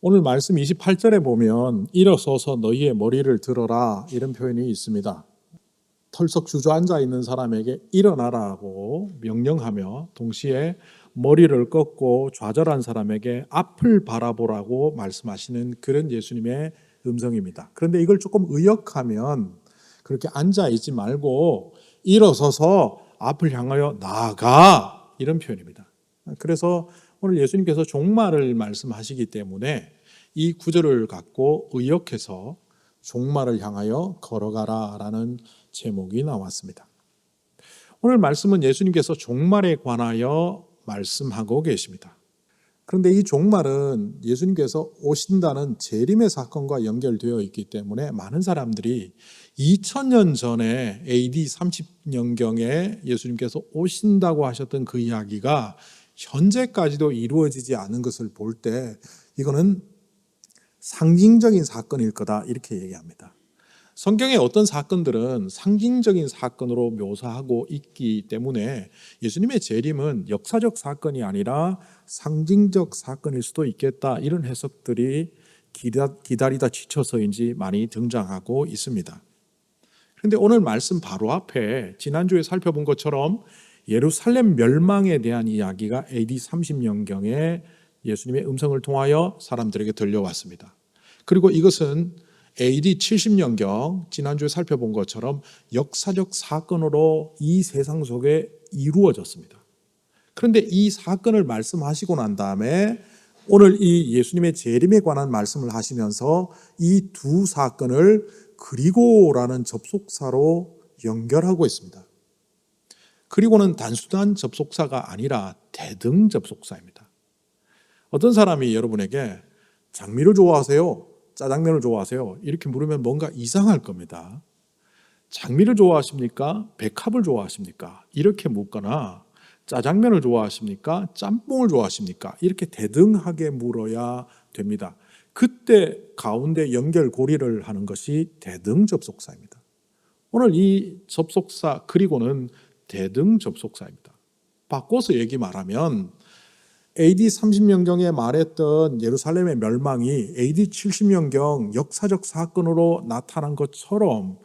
오늘 말씀 28절에 보면 일어서서 너희의 머리를 들어라 이런 표현이 있습니다. 털썩 주저앉아 있는 사람에게 일어나라고 명령하며 동시에 머리를 꺾고 좌절한 사람에게 앞을 바라보라고 말씀하시는 그런 예수님의 음성입니다. 그런데 이걸 조금 의역하면 그렇게 앉아 있지 말고 일어서서 앞을 향하여 나아가 이런 표현입니다. 그래서 오늘 예수님께서 종말을 말씀하시기 때문에 이 구절을 갖고 의역해서 종말을 향하여 걸어가라 라는 제목이 나왔습니다. 오늘 말씀은 예수님께서 종말에 관하여 말씀하고 계십니다. 그런데 이 종말은 예수님께서 오신다는 재림의 사건과 연결되어 있기 때문에 많은 사람들이 2000년 전에 AD 30년경에 예수님께서 오신다고 하셨던 그 이야기가 현재까지도 이루어지지 않은 것을 볼 때 이거는 상징적인 사건일 거다 이렇게 얘기합니다. 성경의 어떤 사건들은 상징적인 사건으로 묘사하고 있기 때문에 예수님의 재림은 역사적 사건이 아니라 상징적 사건일 수도 있겠다 이런 해석들이 기다리다 지쳐서인지 많이 등장하고 있습니다. 그런데 오늘 말씀 바로 앞에 지난주에 살펴본 것처럼 예루살렘 멸망에 대한 이야기가 AD 30년경에 예수님의 음성을 통하여 사람들에게 들려왔습니다. 그리고 이것은 AD 70년경 지난주에 살펴본 것처럼 역사적 사건으로 이 세상 속에 이루어졌습니다. 그런데 이 사건을 말씀하시고 난 다음에 오늘 이 예수님의 재림에 관한 말씀을 하시면서 이 두 사건을 그리고라는 접속사로 연결하고 있습니다. 그리고는 단순한 접속사가 아니라 대등 접속사입니다. 어떤 사람이 여러분에게 장미를 좋아하세요? 짜장면을 좋아하세요? 이렇게 물으면 뭔가 이상할 겁니다. 장미를 좋아하십니까? 백합을 좋아하십니까? 이렇게 묻거나 짜장면을 좋아하십니까? 짬뽕을 좋아하십니까? 이렇게 대등하게 물어야 됩니다. 그때 가운데 연결고리를 하는 것이 대등 접속사입니다. 오늘 이 접속사 그리고는 대등 접속사입니다. 바꿔서 얘기 말하면 AD 30년경에 말했던 예루살렘의 멸망이 AD 70년경 역사적 사건으로 나타난 것처럼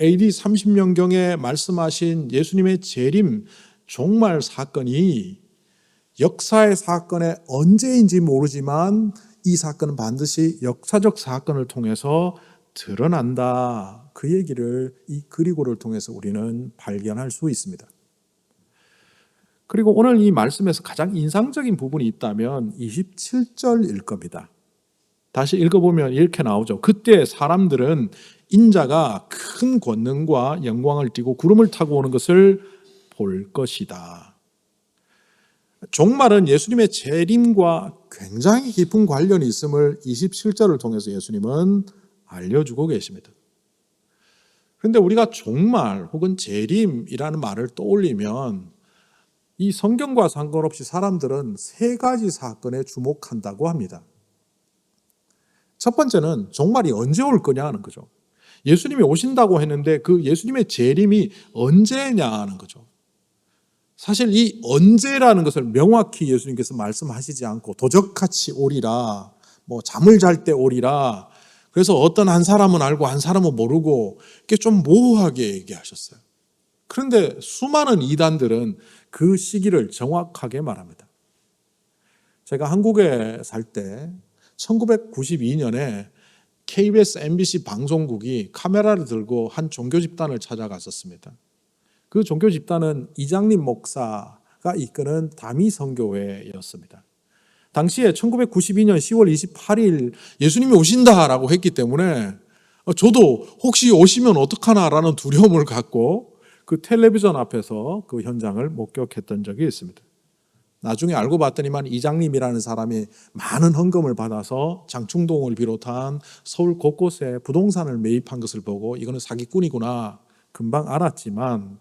AD 30년경에 말씀하신 예수님의 재림 종말 사건이 역사의 사건에 언제인지 모르지만 이 사건은 반드시 역사적 사건을 통해서 드러난다. 그 얘기를 이 그리고를 통해서 우리는 발견할 수 있습니다. 그리고 오늘 이 말씀에서 가장 인상적인 부분이 있다면 27절일 겁니다. 다시 읽어보면 이렇게 나오죠. 그때 사람들은 인자가 큰 권능과 영광을 띠고 구름을 타고 오는 것을 볼 것이다. 종말은 예수님의 재림과 굉장히 깊은 관련이 있음을 27절을 통해서 예수님은 알려주고 계십니다. 그런데 우리가 종말 혹은 재림이라는 말을 떠올리면 이 성경과 상관없이 사람들은 세 가지 사건에 주목한다고 합니다. 첫 번째는 종말이 언제 올 거냐 하는 거죠. 예수님이 오신다고 했는데 그 예수님의 재림이 언제냐 하는 거죠. 사실 이 언제라는 것을 명확히 예수님께서 말씀하시지 않고 도적같이 오리라, 잠을 잘 때 오리라, 그래서 어떤 한 사람은 알고 한 사람은 모르고 이렇게 좀 모호하게 얘기하셨어요. 그런데 수많은 이단들은 그 시기를 정확하게 말합니다. 제가 한국에 살 때 1992년에 KBS, MBC 방송국이 카메라를 들고 한 종교 집단을 찾아갔었습니다. 그 종교 집단은 이장림 목사가 이끄는 다미선교회였습니다. 당시에 1992년 10월 28일 예수님이 오신다라고 했기 때문에 저도 혹시 오시면 어떡하나라는 두려움을 갖고 그 텔레비전 앞에서 그 현장을 목격했던 적이 있습니다. 나중에 알고 봤더니만 이장님이라는 사람이 많은 헌금을 받아서 장충동을 비롯한 서울 곳곳에 부동산을 매입한 것을 보고 이거는 사기꾼이구나 금방 알았지만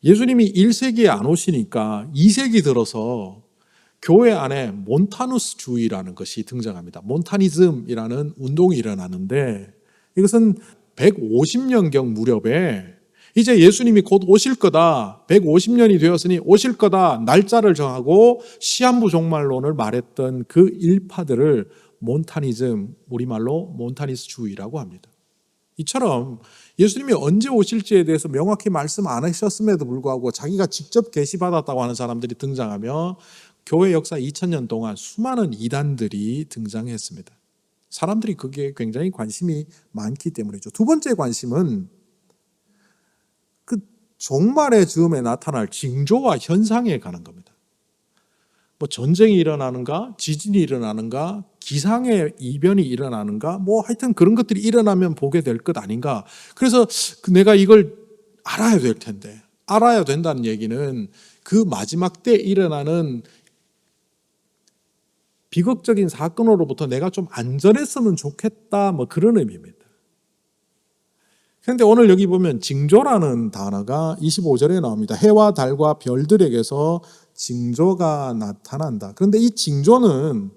예수님이 1세기에 안 오시니까 2세기 들어서 교회 안에 몬타누스주의라는 것이 등장합니다. 몬타니즘이라는 운동이 일어나는데 이것은 150년경 무렵에 이제 예수님이 곧 오실 거다. 150년이 되었으니 오실 거다. 날짜를 정하고 시한부 종말론을 말했던 그 일파들을 몬타니즘, 우리말로 몬타니스주의라고 합니다. 이처럼 예수님이 언제 오실지에 대해서 명확히 말씀 안 하셨음에도 불구하고 자기가 직접 계시받았다고 하는 사람들이 등장하며 교회 역사 2000년 동안 수많은 이단들이 등장했습니다. 사람들이 거기에 굉장히 관심이 많기 때문이죠. 두 번째 관심은 그 종말의 즈음에 나타날 징조와 현상에 관한 겁니다. 뭐 전쟁이 일어나는가, 지진이 일어나는가, 기상의 이변이 일어나는가, 뭐 하여튼 그런 것들이 일어나면 보게 될 것 아닌가. 그래서 내가 이걸 알아야 될 텐데, 알아야 된다는 얘기는 그 마지막 때 일어나는 비극적인 사건으로부터 내가 좀 안전했으면 좋겠다, 뭐 그런 의미입니다. 그런데 오늘 여기 보면 징조라는 단어가 25절에 나옵니다. 해와 달과 별들에게서 징조가 나타난다. 그런데 이 징조는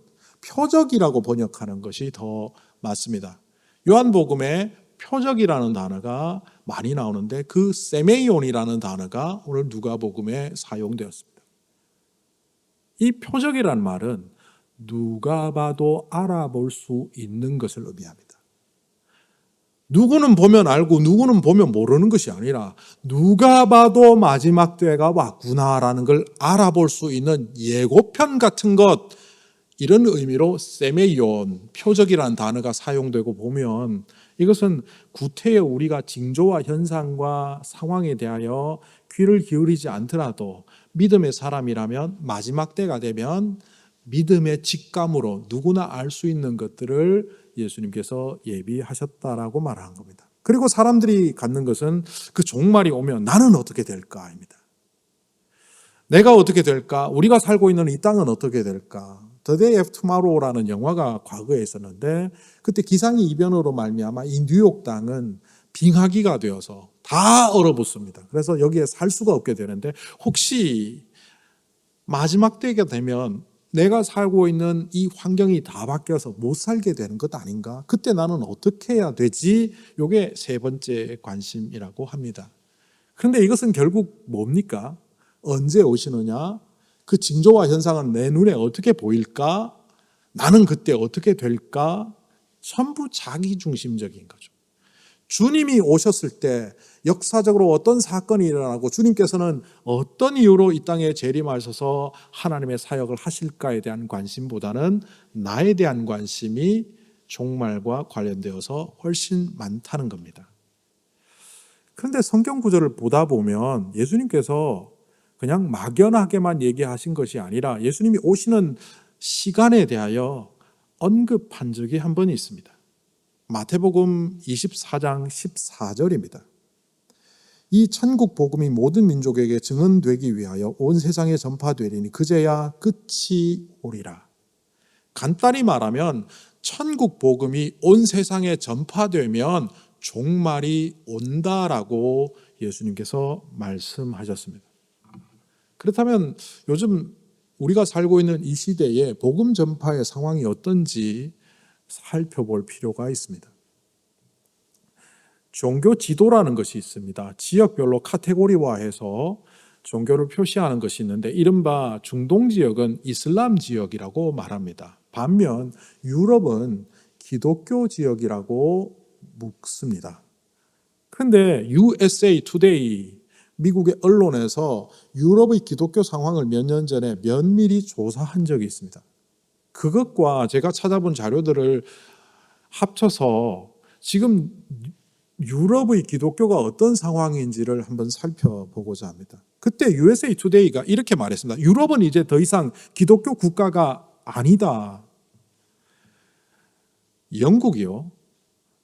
표적이라고 번역하는 것이 더 맞습니다. 요한복음에 표적이라는 단어가 많이 나오는데 그 세메이온이라는 단어가 오늘 누가복음에 사용되었습니다. 이 표적이라는 말은 누가 봐도 알아볼 수 있는 것을 의미합니다. 누구는 보면 알고 누구는 보면 모르는 것이 아니라 누가 봐도 마지막 때가 왔구나라는 걸 알아볼 수 있는 예고편 같은 것, 이런 의미로 세메이온, 표적이라는 단어가 사용되고 보면 이것은 구태여 우리가 징조와 현상과 상황에 대하여 귀를 기울이지 않더라도 믿음의 사람이라면 마지막 때가 되면 믿음의 직감으로 누구나 알 수 있는 것들을 예수님께서 예비하셨다라고 말한 겁니다. 그리고 사람들이 갖는 것은 그 종말이 오면 나는 어떻게 될까입니다. 내가 어떻게 될까? 우리가 살고 있는 이 땅은 어떻게 될까? The Day After Tomorrow라는 영화가 과거에 있었는데 그때 기상이 이변으로 말미암아 이 뉴욕 땅은 빙하기가 되어서 다 얼어붙습니다. 그래서 여기에 살 수가 없게 되는데 혹시 마지막 때가 되면 내가 살고 있는 이 환경이 다 바뀌어서 못 살게 되는 것 아닌가? 그때 나는 어떻게 해야 되지? 이게 세 번째 관심이라고 합니다. 그런데 이것은 결국 뭡니까? 언제 오시느냐? 그 징조와 현상은 내 눈에 어떻게 보일까? 나는 그때 어떻게 될까? 전부 자기중심적인 거죠. 주님이 오셨을 때 역사적으로 어떤 사건이 일어나고 주님께서는 어떤 이유로 이 땅에 재림하셔서 하나님의 사역을 하실까에 대한 관심보다는 나에 대한 관심이 종말과 관련되어서 훨씬 많다는 겁니다. 그런데 성경 구절을 보다 보면 예수님께서 그냥 막연하게만 얘기하신 것이 아니라 예수님이 오시는 시간에 대하여 언급한 적이 한 번 있습니다. 마태복음 24장 14절입니다. 이 천국 복음이 모든 민족에게 증언되기 위하여 온 세상에 전파되리니 그제야 끝이 오리라. 간단히 말하면 천국 복음이 온 세상에 전파되면 종말이 온다라고 예수님께서 말씀하셨습니다. 그렇다면 요즘 우리가 살고 있는 이 시대에 복음 전파의 상황이 어떤지 살펴볼 필요가 있습니다. 종교 지도라는 것이 있습니다. 지역별로 카테고리화해서 종교를 표시하는 것이 있는데 이른바 중동 지역은 이슬람 지역이라고 말합니다. 반면 유럽은 기독교 지역이라고 묻습니다. 그런데 USA Today, 미국의 언론에서 유럽의 기독교 상황을 몇 년 전에 면밀히 조사한 적이 있습니다. 그것과 제가 찾아본 자료들을 합쳐서 지금 유럽의 기독교가 어떤 상황인지를 한번 살펴보고자 합니다. 그때 USA Today가 이렇게 말했습니다. 유럽은 이제 더 이상 기독교 국가가 아니다. 영국이요.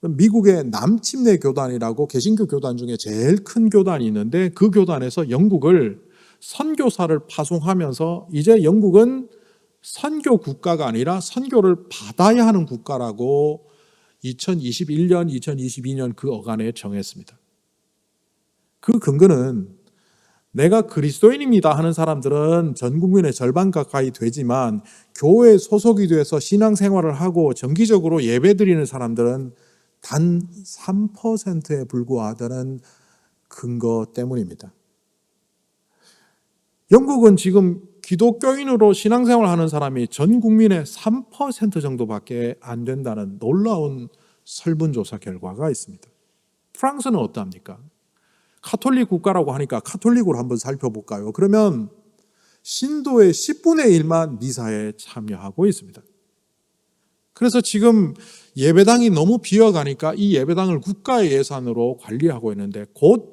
미국의 남침내 교단이라고 개신교 교단 중에 제일 큰 교단이 있는데 그 교단에서 영국을 선교사를 파송하면서 이제 영국은 선교 국가가 아니라 선교를 받아야 하는 국가라고 2021년, 2022년 그 어간에 정했습니다. 그 근거는 내가 그리스도인입니다 하는 사람들은 전 국민의 절반 가까이 되지만 교회 소속이 돼서 신앙생활을 하고 정기적으로 예배드리는 사람들은 단 3%에 불과하다는 근거 때문입니다. 영국은 지금 기독교인으로 신앙생활을 하는 사람이 전 국민의 3% 정도밖에 안 된다는 놀라운 설문조사 결과가 있습니다. 프랑스는 어떠합니까? 카톨릭 국가라고 하니까 카톨릭으로 한번 살펴볼까요? 그러면 신도의 10분의 1만 미사에 참여하고 있습니다. 그래서 지금 예배당이 너무 비어가니까 이 예배당을 국가의 예산으로 관리하고 있는데 곧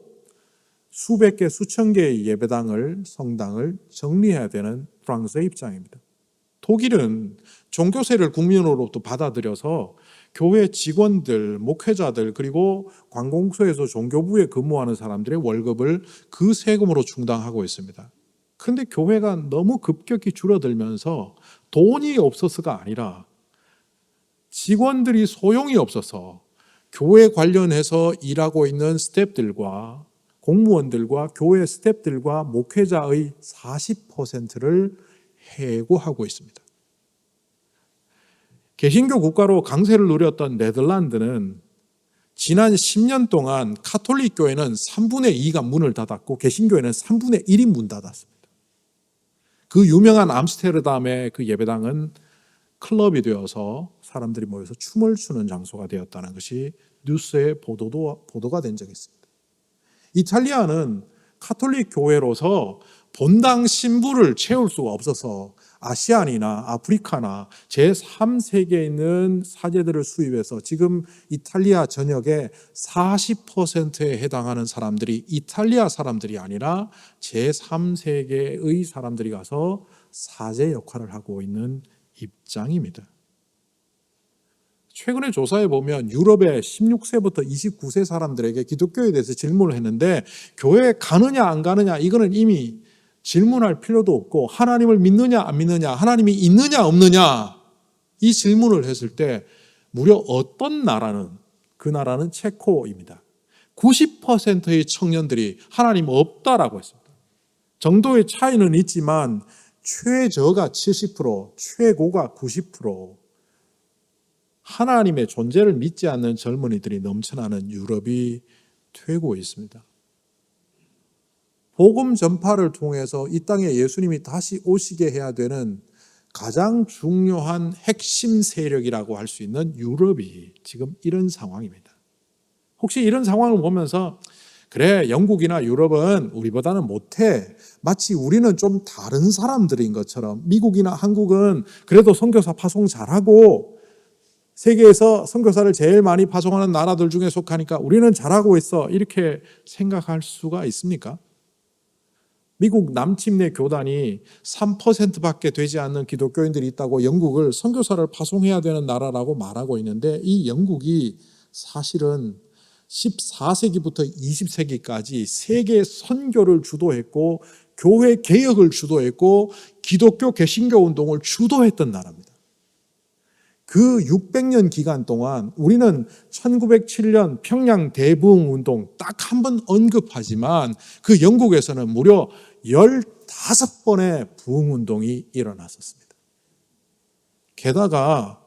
수백 개, 수천 개의 예배당을, 성당을 정리해야 되는 프랑스의 입장입니다. 독일은 종교세를 국민으로부터 받아들여서 교회 직원들, 목회자들, 그리고 관공서에서 종교부에 근무하는 사람들의 월급을 그 세금으로 충당하고 있습니다. 그런데 교회가 너무 급격히 줄어들면서 돈이 없어서가 아니라 직원들이 소용이 없어서 교회 관련해서 일하고 있는 스태프들과 공무원들과 교회 스태프들과 목회자의 40%를 해고하고 있습니다. 개신교 국가로 강세를 누렸던 네덜란드는 지난 10년 동안 카톨릭 교회는 3분의 2가 문을 닫았고 개신교회는 3분의 1이 문 닫았습니다. 그 유명한 암스테르담의 그 예배당은 클럽이 되어서 사람들이 모여서 춤을 추는 장소가 되었다는 것이 뉴스에 보도가 된 적이 있습니다. 이탈리아는 카톨릭 교회로서 본당 신부를 채울 수가 없어서 아시안이나 아프리카나 제3세계에 있는 사제들을 수입해서 지금 이탈리아 전역의 40%에 해당하는 사람들이 이탈리아 사람들이 아니라 제3세계의 사람들이 가서 사제 역할을 하고 있는 입장입니다. 최근에 조사해 보면 유럽의 16세부터 29세 사람들에게 기독교에 대해서 질문을 했는데 교회에 가느냐 안 가느냐 이거는 이미 질문할 필요도 없고 하나님을 믿느냐 안 믿느냐, 하나님이 있느냐 없느냐 이 질문을 했을 때 무려 어떤 나라는, 그 나라는 체코입니다. 90%의 청년들이 하나님 없다라고 했습니다. 정도의 차이는 있지만 최저가 70%, 최고가 90%, 하나님의 존재를 믿지 않는 젊은이들이 넘쳐나는 유럽이 되고 있습니다. 복음 전파를 통해서 이 땅에 예수님이 다시 오시게 해야 되는 가장 중요한 핵심 세력이라고 할 수 있는 유럽이 지금 이런 상황입니다. 혹시 이런 상황을 보면서 그래, 영국이나 유럽은 우리보다는 못해, 마치 우리는 좀 다른 사람들인 것처럼, 미국이나 한국은 그래도 선교사 파송 잘하고 세계에서 선교사를 제일 많이 파송하는 나라들 중에 속하니까 우리는 잘하고 있어, 이렇게 생각할 수가 있습니까? 미국 남침내 교단이 3%밖에 되지 않는 기독교인들이 있다고 영국을 선교사를 파송해야 되는 나라라고 말하고 있는데, 이 영국이 사실은 14세기부터 20세기까지 세계 선교를 주도했고 교회 개혁을 주도했고 기독교 개신교 운동을 주도했던 나라입니다. 그 600년 기간 동안 우리는 1907년 평양 대부흥 운동 딱 한 번 언급하지만 그 영국에서는 무려 15번의 부흥 운동이 일어났었습니다. 게다가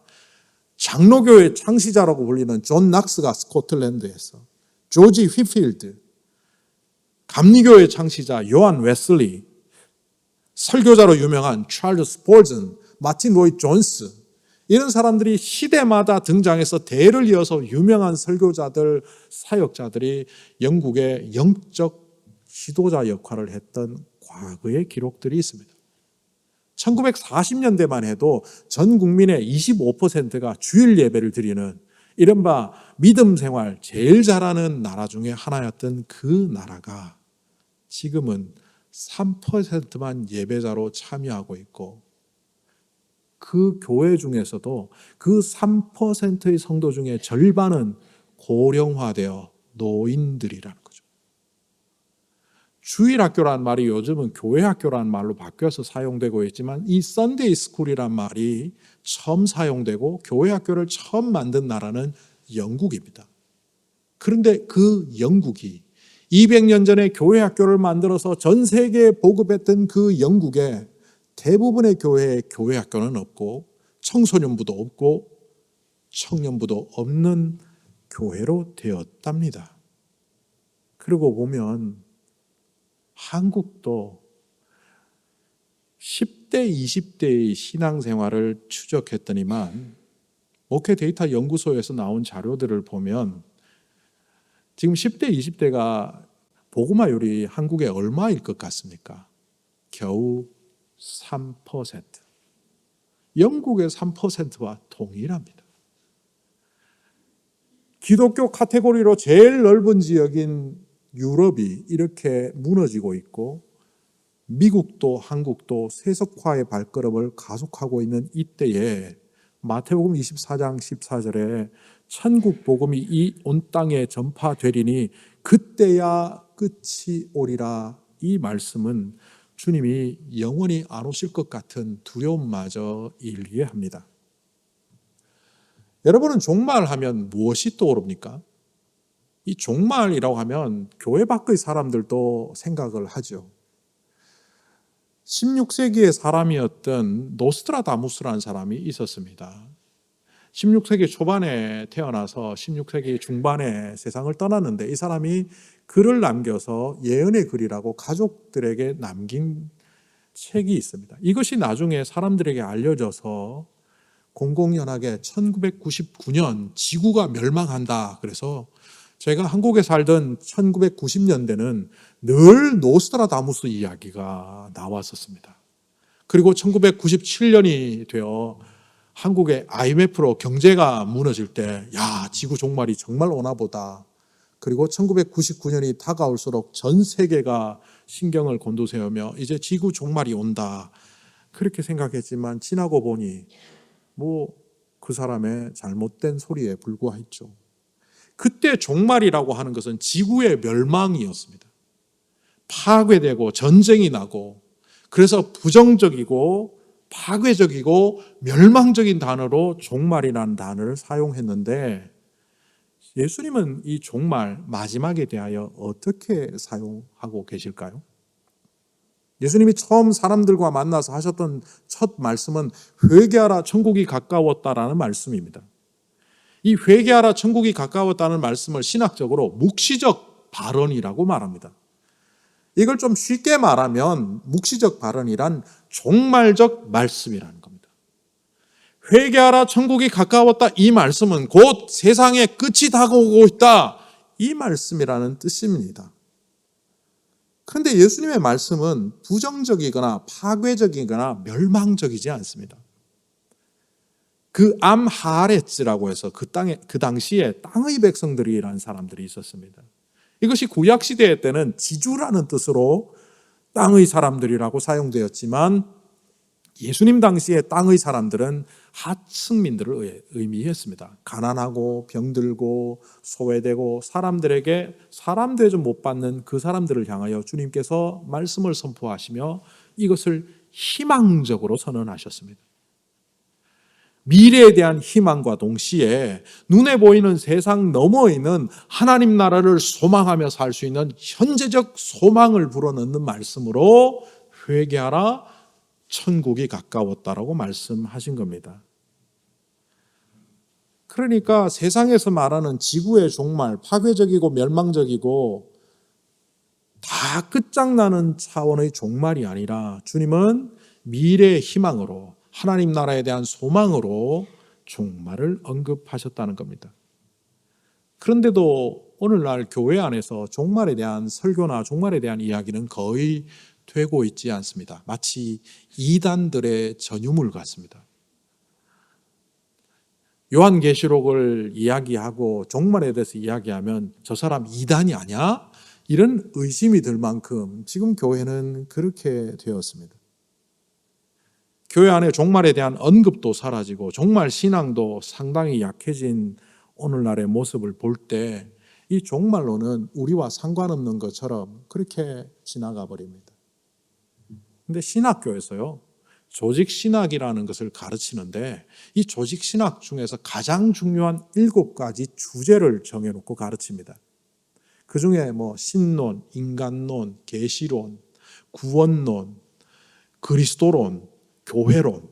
장로교의 창시자라고 불리는 존 낙스가 스코틀랜드에서, 조지 휘필드, 감리교의 창시자 요한 웨슬리, 설교자로 유명한 찰스 스폴전, 마틴 로이드 존스, 이런 사람들이 시대마다 등장해서 대를 이어서 유명한 설교자들, 사역자들이 영국의 영적 지도자 역할을 했던 과거의 기록들이 있습니다. 1940년대만 해도 전 국민의 25%가 주일 예배를 드리는 이른바 믿음 생활 제일 잘하는 나라 중에 하나였던 그 나라가 지금은 3%만 예배자로 참여하고 있고, 그 교회 중에서도 그 3%의 성도 중에 절반은 고령화되어 노인들이라는 거죠. 주일학교라는 말이 요즘은 교회학교라는 말로 바뀌어서 사용되고 있지만 이 썬데이 스쿨이란 말이 처음 사용되고 교회학교를 처음 만든 나라는 영국입니다. 그런데 그 영국이 200년 전에 교회학교를 만들어서 전 세계에 보급했던 그 영국에 대부분의 교회에 교회학교는 없고 청소년부도 없고 청년부도 없는 교회로 되었답니다. 그리고 보면 한국도 10대, 20대의 신앙생활을 추적했더니만 목회 데이터 연구소에서 나온 자료들을 보면 지금 10대, 20대가 복음화율이 한국에 얼마일 것 같습니까? 겨우 3%. 영국의 3%와 동일합니다. 기독교 카테고리로 제일 넓은 지역인 유럽이 이렇게 무너지고 있고 미국도 한국도 세속화의 발걸음을 가속하고 있는 이때에 마태복음 24장 14절에 천국 복음이 이 온 땅에 전파되리니 그때야 끝이 오리라, 이 말씀은 주님이 영원히 안 오실 것 같은 두려움마저 일게 합니다. 여러분은 종말하면 무엇이 떠오릅니까? 이 종말이라고 하면 교회 밖의 사람들도 생각을 하죠. 16세기의 사람이었던 노스트라다무스라는 사람이 있었습니다. 16세기 초반에 태어나서 16세기 중반에 세상을 떠났는데 이 사람이 글을 남겨서 예언의 글이라고 가족들에게 남긴 책이 있습니다. 이것이 나중에 사람들에게 알려져서 공공연하게 1999년 지구가 멸망한다. 그래서 제가 한국에 살던 1990년대는 늘 노스트라다무스 이야기가 나왔었습니다. 그리고 1997년이 되어 한국의 IMF로 경제가 무너질 때, 야, 지구 종말이 정말 오나 보다. 그리고 1999년이 다가올수록 전 세계가 신경을 곤두세우며 이제 지구 종말이 온다. 그렇게 생각했지만 지나고 보니 그 사람의 잘못된 소리에 불과했죠. 그때 종말이라고 하는 것은 지구의 멸망이었습니다. 파괴되고 전쟁이 나고, 그래서 부정적이고 파괴적이고 멸망적인 단어로 종말이라는 단어를 사용했는데 예수님은 이 종말 마지막에 대하여 어떻게 사용하고 계실까요? 예수님이 처음 사람들과 만나서 하셨던 첫 말씀은 회개하라 천국이 가까웠다라는 말씀입니다. 이 회개하라 천국이 가까웠다는 말씀을 신학적으로 묵시적 발언이라고 말합니다. 이걸 좀 쉽게 말하면 묵시적 발언이란 종말적 말씀이라는 겁니다. 회개하라 천국이 가까웠다, 이 말씀은 곧 세상의 끝이 다가오고 있다, 이 말씀이라는 뜻입니다. 그런데 예수님의 말씀은 부정적이거나 파괴적이거나 멸망적이지 않습니다. 그 암하레츠라고 해서 그 당시에 땅의 백성들이라는 사람들이 있었습니다. 이것이 구약 시대 때는 지주라는 뜻으로 땅의 사람들이라고 사용되었지만 예수님 당시의 땅의 사람들은 하층민들을 의미했습니다. 가난하고 병들고 소외되고 사람들에게 사람 대접 못 받는 그 사람들을 향하여 주님께서 말씀을 선포하시며 이것을 희망적으로 선언하셨습니다. 미래에 대한 희망과 동시에 눈에 보이는 세상 너머에 있는 하나님 나라를 소망하며 살 수 있는 현재적 소망을 불어넣는 말씀으로 회개하라 천국이 가까웠다라고 말씀하신 겁니다. 그러니까 세상에서 말하는 지구의 종말, 파괴적이고 멸망적이고 다 끝장나는 차원의 종말이 아니라 주님은 미래의 희망으로 하나님 나라에 대한 소망으로 종말을 언급하셨다는 겁니다. 그런데도 오늘날 교회 안에서 종말에 대한 설교나 종말에 대한 이야기는 거의 되고 있지 않습니다. 마치 이단들의 전유물 같습니다. 요한계시록을 이야기하고 종말에 대해서 이야기하면 저 사람 이단이 아니야? 이런 의심이 들 만큼 지금 교회는 그렇게 되었습니다. 교회 안에 종말에 대한 언급도 사라지고 종말 신앙도 상당히 약해진 오늘날의 모습을 볼 때 이 종말론은 우리와 상관없는 것처럼 그렇게 지나가 버립니다. 그런데 신학교에서요, 조직신학이라는 것을 가르치는데 이 조직신학 중에서 가장 중요한 7가지 주제를 정해놓고 가르칩니다. 그 중에 신론, 인간론, 계시론, 구원론, 그리스도론, 교회론,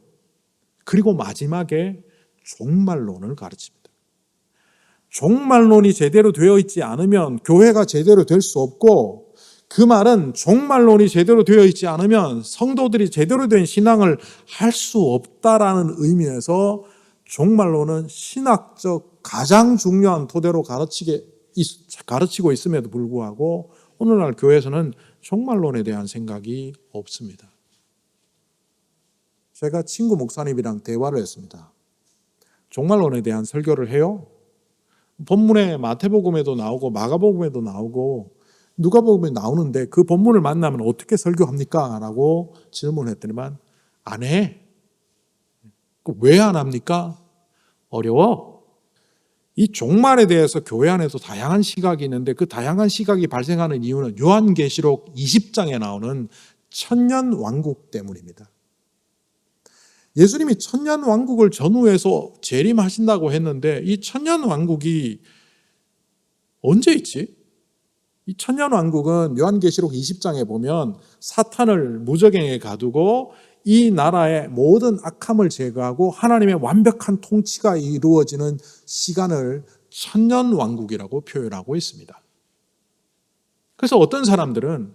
그리고 마지막에 종말론을 가르칩니다. 종말론이 제대로 되어 있지 않으면 교회가 제대로 될 수 없고, 그 말은 종말론이 제대로 되어 있지 않으면 성도들이 제대로 된 신앙을 할 수 없다라는 의미에서 종말론은 신학적 가장 중요한 토대로 가르치고 있음에도 불구하고 오늘날 교회에서는 종말론에 대한 생각이 없습니다. 제가 친구 목사님이랑 대화를 했습니다. 종말론에 대한 설교를 해요? 본문에 마태복음에도 나오고 마가복음에도 나오고 누가복음에 나오는데 그 본문을 만나면 어떻게 설교합니까? 라고 질문했더니만 안 해. 왜 안 합니까? 어려워. 이 종말에 대해서 교회 안에서 다양한 시각이 있는데 그 다양한 시각이 발생하는 이유는 요한계시록 20장에 나오는 천년왕국 때문입니다. 예수님이 천년왕국을 전후해서 재림하신다고 했는데 이 천년왕국이 언제 있지? 이 천년왕국은 요한계시록 20장에 보면 사탄을 무저갱에 가두고 이 나라의 모든 악함을 제거하고 하나님의 완벽한 통치가 이루어지는 시간을 천년왕국이라고 표현하고 있습니다. 그래서 어떤 사람들은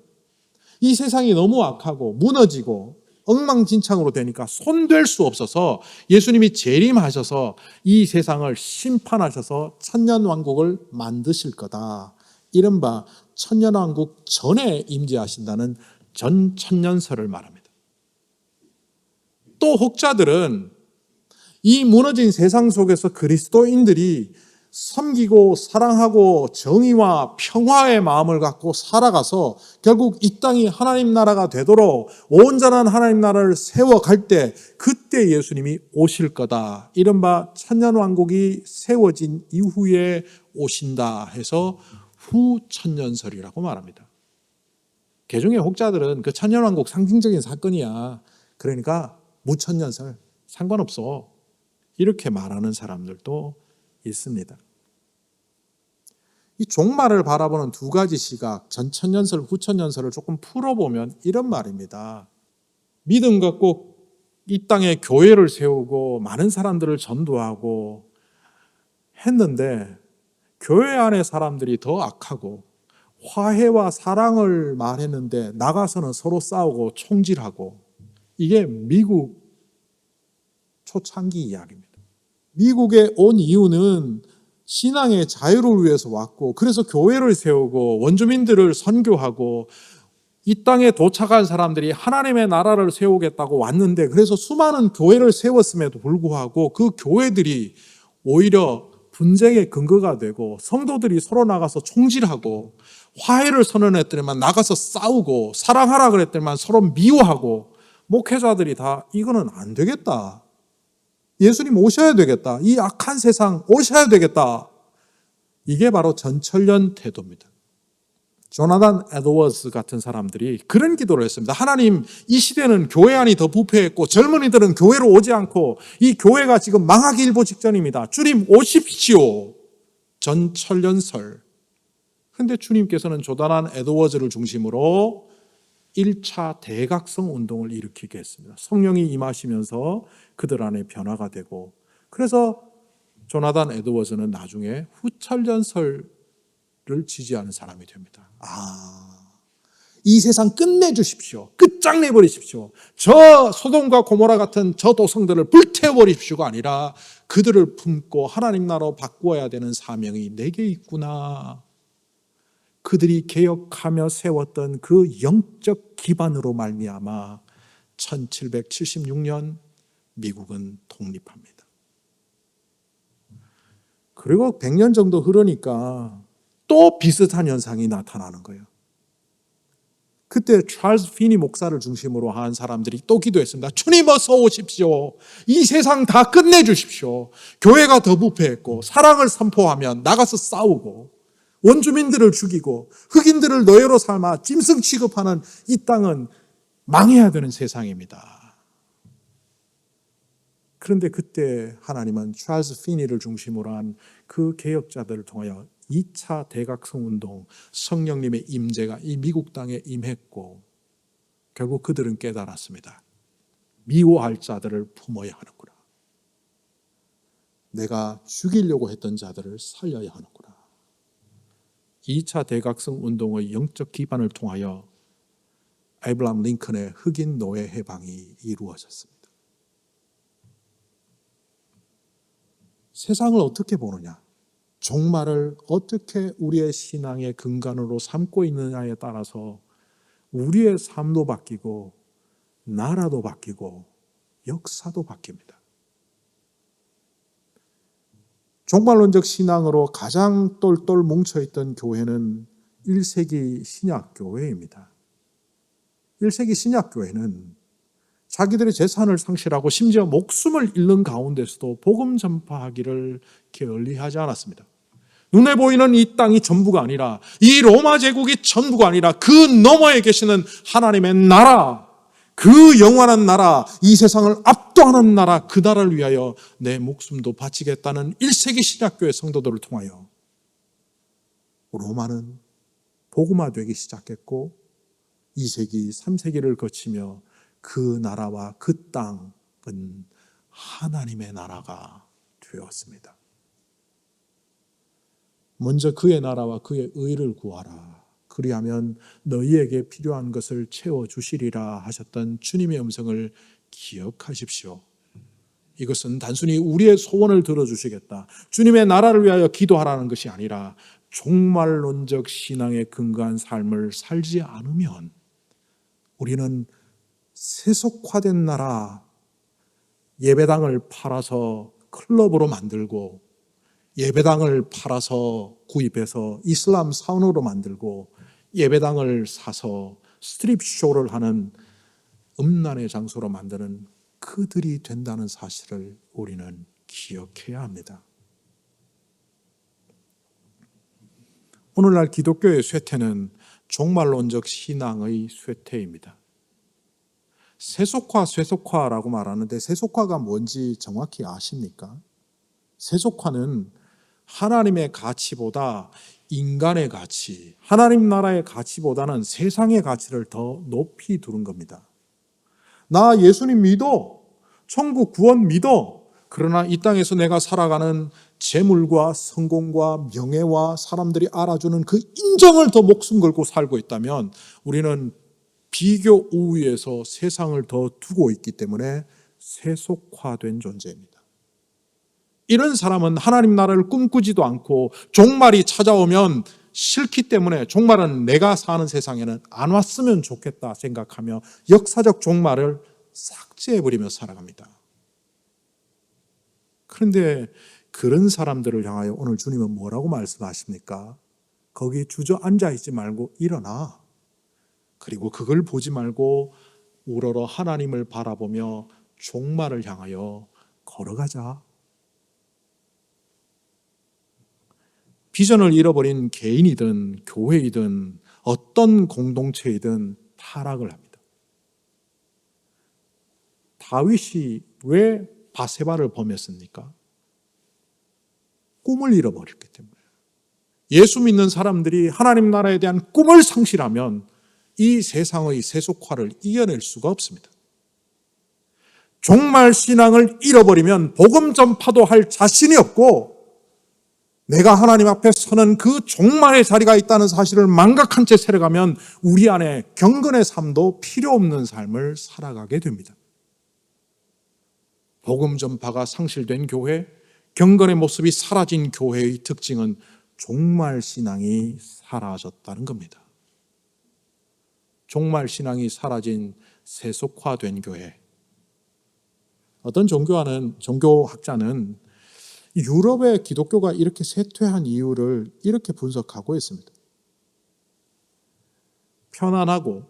이 세상이 너무 악하고 무너지고 엉망진창으로 되니까 손댈 수 없어서 예수님이 재림하셔서 이 세상을 심판하셔서 천년왕국을 만드실 거다. 이른바 천년왕국 전에 임재하신다는 전천년설을 말합니다. 또 혹자들은 이 무너진 세상 속에서 그리스도인들이 섬기고 사랑하고 정의와 평화의 마음을 갖고 살아가서 결국 이 땅이 하나님 나라가 되도록 온전한 하나님 나라를 세워갈 때 그때 예수님이 오실 거다. 이른바 천년왕국이 세워진 이후에 오신다 해서 후천년설이라고 말합니다. 개중의 혹자들은 그 천년왕국 상징적인 사건이야. 그러니까 무천년설 상관없어. 이렇게 말하는 사람들도 있습니다. 이 종말을 바라보는 두 가지 시각, 전천년설, 후천년설을 조금 풀어보면 이런 말입니다. 믿음 갖고 이 땅에 교회를 세우고 많은 사람들을 전도하고 했는데 교회 안에 사람들이 더 악하고 화해와 사랑을 말했는데 나가서는 서로 싸우고 총질하고 이게 미국 초창기 이야기입니다. 미국에 온 이유는 신앙의 자유를 위해서 왔고 그래서 교회를 세우고 원주민들을 선교하고 이 땅에 도착한 사람들이 하나님의 나라를 세우겠다고 왔는데 그래서 수많은 교회를 세웠음에도 불구하고 그 교회들이 오히려 분쟁의 근거가 되고 성도들이 서로 나가서 총질하고 화해를 선언했더니만 나가서 싸우고 사랑하라 그랬더니만 서로 미워하고 목회자들이 다 이거는 안 되겠다. 예수님 오셔야 되겠다. 이 악한 세상 오셔야 되겠다. 이게 바로 전천년 태도입니다. 조나단 에드워즈 같은 사람들이 그런 기도를 했습니다. 하나님, 이 시대는 교회 안이 더 부패했고 젊은이들은 교회로 오지 않고 이 교회가 지금 망하기 일보 직전입니다. 주님 오십시오. 전천년설. 그런데 주님께서는 조나단 에드워즈를 중심으로 1차 대각성 운동을 일으키게 했습니다. 성령이 임하시면서 그들 안에 변화가 되고 그래서 조나단 에드워즈는 나중에 후천년설을 지지하는 사람이 됩니다. 이 세상 끝내주십시오. 끝장내버리십시오. 저 소돔과 고모라 같은 저 도성들을 불태워버리십시오가 아니라 그들을 품고 하나님 나라로 바꾸어야 되는 사명이 내게 있구나. 그들이 개혁하며 세웠던 그 영적 기반으로 말미암아 1776년 미국은 독립합니다. 그리고 100년 정도 흐르니까 또 비슷한 현상이 나타나는 거예요. 그때 찰스 피니 목사를 중심으로 한 사람들이 또 기도했습니다. 주님 어서 오십시오. 이 세상 다 끝내주십시오. 교회가 더 부패했고 사랑을 선포하면 나가서 싸우고 원주민들을 죽이고 흑인들을 노예로 삼아 짐승 취급하는 이 땅은 망해야 되는 세상입니다. 그런데 그때 하나님은 찰스 피니를 중심으로 한 그 개혁자들을 통하여 2차 대각성 운동, 성령님의 임재가 이 미국 땅에 임했고 결국 그들은 깨달았습니다. 미워할 자들을 품어야 하는구나. 내가 죽이려고 했던 자들을 살려야 하는구나. 2차 대각성 운동의 영적 기반을 통하여 에이브라함 링컨의 흑인 노예 해방이 이루어졌습니다. 세상을 어떻게 보느냐, 종말을 어떻게 우리의 신앙의 근간으로 삼고 있느냐에 따라서 우리의 삶도 바뀌고 나라도 바뀌고 역사도 바뀝니다. 종말론적 신앙으로 가장 똘똘 뭉쳐있던 교회는 1세기 신약교회입니다. 1세기 신약교회는 자기들의 재산을 상실하고 심지어 목숨을 잃는 가운데서도 복음 전파하기를 게을리하지 않았습니다. 눈에 보이는 이 땅이 전부가 아니라, 이 로마 제국이 전부가 아니라 그 너머에 계시는 하나님의 나라, 그 영원한 나라, 이 세상을 압도하는 나라, 그 나라를 위하여 내 목숨도 바치겠다는 1세기 신약교회 성도들을 통하여 로마는 복음화되기 시작했고 2세기, 3세기를 거치며 그 나라와 그 땅은 하나님의 나라가 되었습니다. 먼저 그의 나라와 그의 의를 구하라. 그리하면 너희에게 필요한 것을 채워주시리라 하셨던 주님의 음성을 기억하십시오. 이것은 단순히 우리의 소원을 들어주시겠다, 주님의 나라를 위하여 기도하라는 것이 아니라 종말론적 신앙에 근거한 삶을 살지 않으면 우리는 세속화된 나라, 예배당을 팔아서 클럽으로 만들고 예배당을 팔아서 구입해서 이슬람 사원으로 만들고 예배당을 사서 스트립 쇼를 하는 음란의 장소로 만드는 그들이 된다는 사실을 우리는 기억해야 합니다. 오늘날 기독교의 쇠퇴는 종말론적 신앙의 쇠퇴입니다. 세속화, 쇠속화라고 말하는데 세속화가 뭔지 정확히 아십니까? 세속화는 하나님의 가치보다 인간의 가치, 하나님 나라의 가치보다는 세상의 가치를 더 높이 두는 겁니다. 나 예수님 믿어, 천국 구원 믿어. 그러나 이 땅에서 내가 살아가는 재물과 성공과 명예와 사람들이 알아주는 그 인정을 더 목숨 걸고 살고 있다면 우리는 비교 우위에서 세상을 더 두고 있기 때문에 세속화된 존재입니다. 이런 사람은 하나님 나라를 꿈꾸지도 않고 종말이 찾아오면 싫기 때문에 종말은 내가 사는 세상에는 안 왔으면 좋겠다 생각하며 역사적 종말을 삭제해버리며 살아갑니다. 그런데 그런 사람들을 향하여 오늘 주님은 뭐라고 말씀하십니까? 거기 주저앉아 있지 말고 일어나. 그리고 그걸 보지 말고 우러러 하나님을 바라보며 종말을 향하여 걸어가자. 비전을 잃어버린 개인이든 교회이든 어떤 공동체이든 타락을 합니다. 다윗이 왜 바세바를 범했습니까? 꿈을 잃어버렸기 때문에. 예수 믿는 사람들이 하나님 나라에 대한 꿈을 상실하면 이 세상의 세속화를 이겨낼 수가 없습니다. 종말 신앙을 잃어버리면 복음 전파도 할 자신이 없고 내가 하나님 앞에 서는 그 종말의 자리가 있다는 사실을 망각한 채 살아가면 우리 안에 경건의 삶도 필요 없는 삶을 살아가게 됩니다. 복음 전파가 상실된 교회, 경건의 모습이 사라진 교회의 특징은 종말 신앙이 사라졌다는 겁니다. 종말 신앙이 사라진 세속화된 교회. 어떤 종교학자는 유럽의 기독교가 이렇게 쇠퇴한 이유를 이렇게 분석하고 있습니다. 편안하고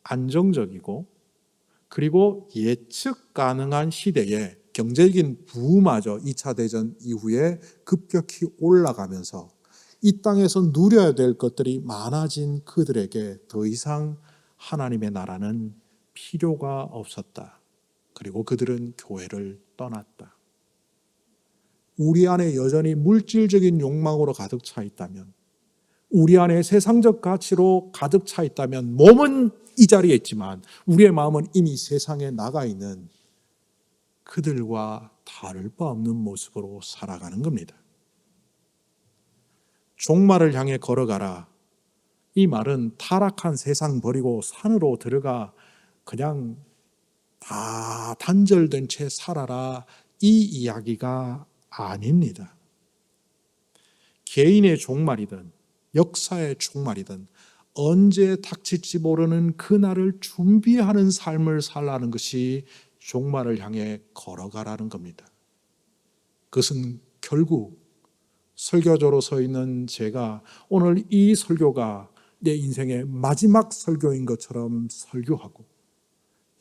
안정적이고 그리고 예측 가능한 시대에 경제적인 부마저 2차 대전 이후에 급격히 올라가면서 이 땅에서 누려야 될 것들이 많아진 그들에게 더 이상 하나님의 나라는 필요가 없었다. 그리고 그들은 교회를 떠났다. 우리 안에 여전히 물질적인 욕망으로 가득 차 있다면, 우리 안에 세상적 가치로 가득 차 있다면 몸은 이 자리에 있지만 우리의 마음은 이미 세상에 나가 있는 그들과 다를 바 없는 모습으로 살아가는 겁니다. 종말을 향해 걸어가라. 이 말은 타락한 세상 버리고 산으로 들어가 그냥 다 단절된 채 살아라, 이 이야기가 아닙니다. 개인의 종말이든 역사의 종말이든 언제 닥칠지 모르는 그날을 준비하는 삶을 살라는 것이 종말을 향해 걸어가라는 겁니다. 그것은 결국 설교자로 서 있는 제가 오늘 이 설교가 내 인생의 마지막 설교인 것처럼 설교하고,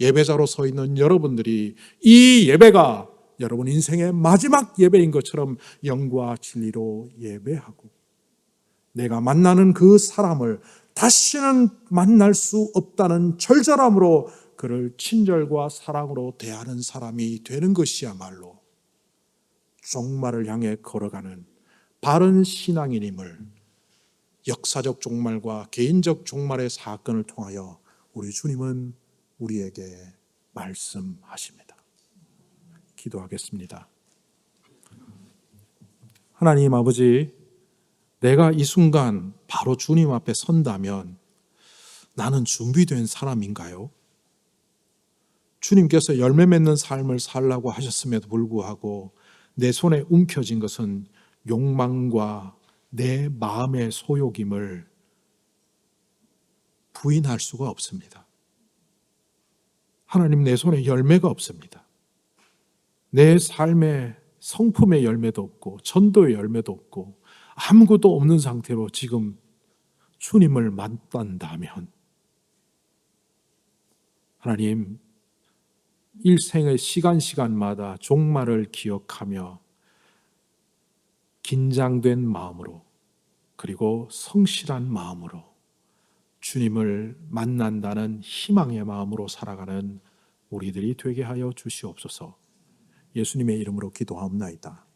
예배자로 서 있는 여러분들이 이 예배가 여러분 인생의 마지막 예배인 것처럼 영과 진리로 예배하고, 내가 만나는 그 사람을 다시는 만날 수 없다는 절절함으로 그를 친절과 사랑으로 대하는 사람이 되는 것이야말로 종말을 향해 걸어가는 바른 신앙인임을 역사적 종말과 개인적 종말의 사건을 통하여 우리 주님은 우리에게 말씀하십니다. 기도하겠습니다. 하나님 아버지, 내가 이 순간 바로 주님 앞에 선다면 나는 준비된 사람인가요? 주님께서 열매 맺는 삶을 살라고 하셨음에도 불구하고 내 손에 움켜진 것은 욕망과 내 마음의 소욕임을 부인할 수가 없습니다. 하나님, 내 손에 열매가 없습니다. 내 삶의 성품의 열매도 없고 전도의 열매도 없고 아무것도 없는 상태로 지금 주님을 만난다면, 하나님, 일생의 시간마다 종말을 기억하며 긴장된 마음으로 그리고 성실한 마음으로 주님을 만난다는 희망의 마음으로 살아가는 우리들이 되게 하여 주시옵소서. 예수님의 이름으로 기도하옵나이다.